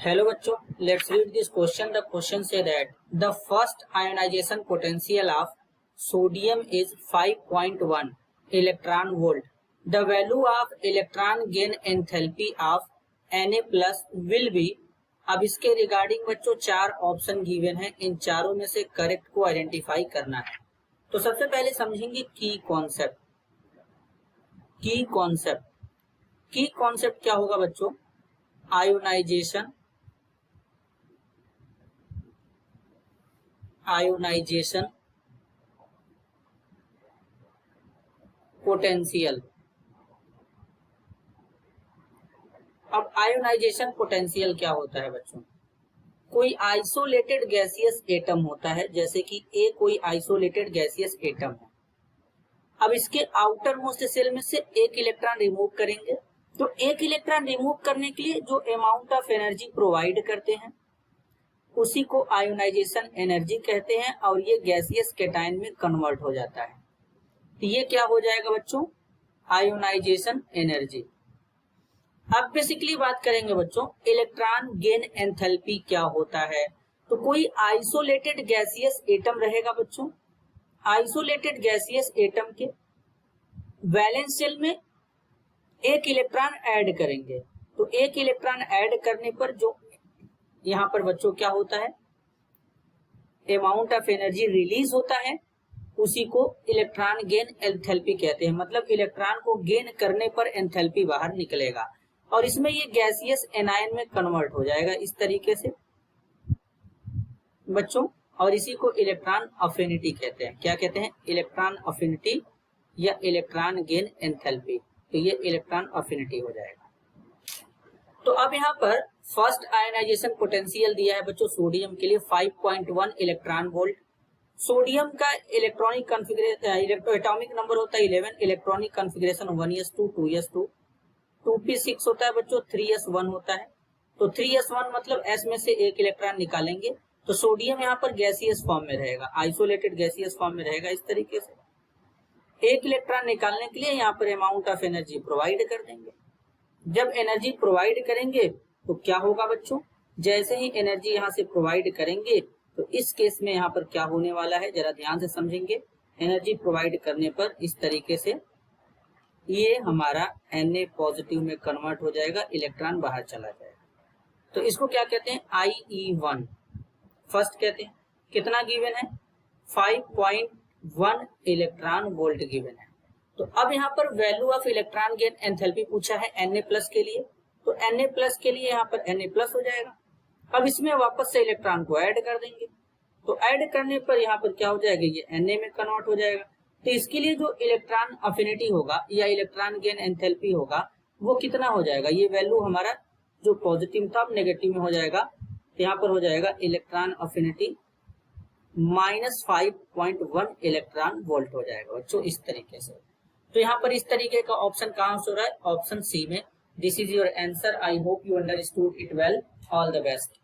Hello बच्चों, let's read this question. The question say that the first ionization potential of sodium is 5.1 electron volt. The value of electron gain enthalpy of Na plus will be. अब इसके regarding बच्चों चार option given है, इन चारों में से correct को identify करना है। तो सबसे पहले समझेंगे की कॉन्सेप्ट। की कॉन्सेप्ट क्या होगा बच्चों? Ionization potential. अब आयोनाइजेशन पोटेंशियल क्या होता है बच्चों? कोई आइसोलेटेड गैसियस एटम होता है, जैसे कि ए कोई आइसोलेटेड गैसियस एटम है। अब इसके आउटर मोस्ट सेल में से एक इलेक्ट्रॉन रिमूव करेंगे, तो एक इलेक्ट्रॉन रिमूव करने के लिए जो अमाउंट ऑफ एनर्जी प्रोवाइड करते हैं उसी को आयोनाइजेशन एनर्जी कहते हैं, और ये गैसियस कैटायन में कन्वर्ट हो जाता है। तो ये क्या हो जाएगा बच्चों? Ionisation energy. अब बेसिकली बात करेंगे बच्चों इलेक्ट्रॉन गेन एंथैल्पी क्या होता है। तो कोई आइसोलेटेड गैसियस एटम रहेगा बच्चों, आइसोलेटेड गैसियस एटम के वैलेंस शेल में एक इलेक्ट्रॉन ऐड करेंगे, तो एक इलेक्ट्रॉन ऐड करने पर जो यहाँ पर बच्चों क्या होता है, अमाउंट ऑफ एनर्जी रिलीज होता है, उसी को इलेक्ट्रॉन गेन एंथैल्पी कहते हैं। मतलब इलेक्ट्रॉन को गेन करने पर एंथैल्पी बाहर निकलेगा और इसमें ये गैसियस एनायन में कन्वर्ट हो जाएगा इस तरीके से बच्चों, और इसी को इलेक्ट्रॉन अफिनिटी कहते हैं। क्या कहते हैं? इलेक्ट्रॉन अफिनिटी या इलेक्ट्रॉन गेन एंथैल्पी। तो ये इलेक्ट्रॉन अफिनिटी हो जाएगा। तो अब यहाँ पर फर्स्ट आयनाइजेशन पोटेंशियल दिया है बच्चों सोडियम के लिए 5.1 इलेक्ट्रॉन वोल्ट। सोडियम का इलेक्ट्रॉनिक कॉन्फ़िगरेशन एटॉमिक नंबर होता है 11, electronic configuration 1s2 2s2 2p6 होता है बच्चों, 3s1 होता है। तो 3s1 मतलब s में से एक इलेक्ट्रॉन निकालेंगे, तो सोडियम यहाँ पर गैसियस फॉर्म में रहेगा, आइसोलेटेड गैसियस फॉर्म में रहेगा इस तरीके से। एक इलेक्ट्रॉन निकालने के लिए यहाँ पर अमाउंट ऑफ एनर्जी प्रोवाइड कर देंगे। जब एनर्जी प्रोवाइड करेंगे तो क्या होगा बच्चों? जैसे ही एनर्जी यहाँ से प्रोवाइड करेंगे तो इस केस में यहाँ पर क्या होने वाला है जरा ध्यान से समझेंगे। एनर्जी प्रोवाइड करने पर इस तरीके से ये हमारा Na पॉजिटिव में कन्वर्ट हो जाएगा, इलेक्ट्रॉन बाहर चला जाएगा। तो इसको क्या कहते हैं? IE1 फर्स्ट कहते हैं। कितना गिवन है? 5.1 इलेक्ट्रॉन वोल्ट गिवन है। तो अब यहाँ पर value of electron gain enthalpy पूछा है Na प्लस के लिए, तो Na प्लस के लिए यहाँ पर Na प्लस हो जाएगा। अब इसमें वापस से इलेक्ट्रॉन को ऐड कर देंगे, तो ऐड करने पर यहाँ पर क्या हो जाएगा? ये Na में कन्वर्ट हो जाएगा। तो इसके लिए जो इलेक्ट्रॉन अफिनिटी होगा या इलेक्ट्रॉन गेन एंथैल्पी होगा वो कितना हो जाएगा? ये वैल्यू हमारा जो पॉजिटिव था अब नेगेटिव में हो जाएगा। तो यहाँ पर हो जाएगा इलेक्ट्रॉन अफिनिटी -5.1 इलेक्ट्रॉन वोल्ट हो जाएगा बच्चों इस तरीके से। तो यहाँ पर इस तरीके का ऑप्शन कहाँ से हो रहा है? ऑप्शन सी में। This is your answer. I hope you understood it well. All the best.